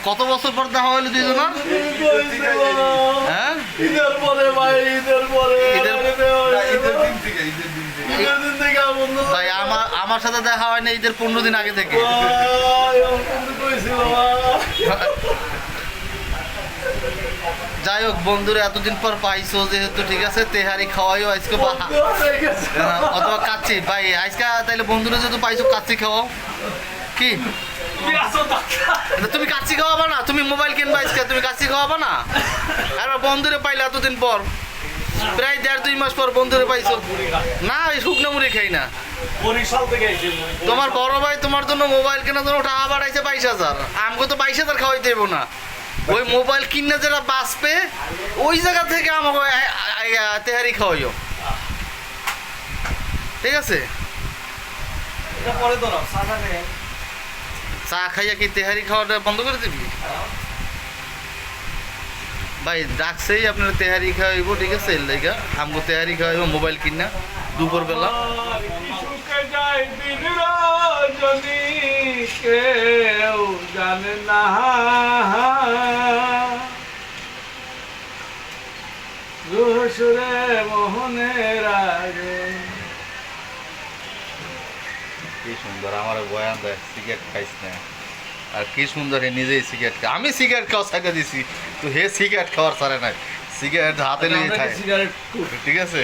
কত বছর পর দেখা হইলো দুইজনের? হ্যাঁ ঈদের পরে ভাই, ঈদের পরে ভাই আমার সাথে দেখা হয়নি ঈদের 15 দিন আগে থেকে। যাই হোক বন্ধুরা, এতদিন পর পাইছো যেহেতু ঠিক আছে, তেহারি খাওয়াইও আজকে অথবা কাচ্চি ভাই আজকে, তাইলে বন্ধুরা যেহেতু পাইছো কাচ্চি খাওয়াও। কি তুমি কাচ্চি খাওয়াবা না? তুমি মোবাইল কিনবা আজকে, তুমি কাচ্চি খাওয়াবা না? আর বন্ধুরে পাইলে এতদিন পর, প্রায় 1.5-2 মাস পর বন্ধুরে পাইছো না? ওই শুকনো মুড়ি খাই না। তোমার বড় ভাই তোমার জন্য মোবাইল কেনার জন্য টাকা বাড়াইছে 22,000, আমাকে তো 22,000 খাওয়াই দেবো না। ওই মোবাইল কিনে যারা বাঁচবে ওই জায়গা থেকে আমাকে তেহারি খাওয়াইও, ঠিক আছে? চা খাইয়া কি তেহারি খাওয়াটা বন্ধ করে দিবি? ভাই ডাকছেই আপনার তেহারি খাওয়াইব, ঠিক আছে? এর লাইগা আমগো তেহারি খাওয়াইব মোবাইল কিনা দুপুর বেলা। কেউ জানে না সুরে মোহনের আগে। কি সুন্দর আমার বয়ান দেয়, সিগারেট খাইস না। আর কি সুন্দর হে নিজেই সিগারেট খায়। আমি সিগারেট খাওয়া ছাড়া দিছি, তো হে সিগারেট খাওয়ার ছাড়ে নাই, সিগারেট হাতে নিয়ে খায়, ঠিক আছে?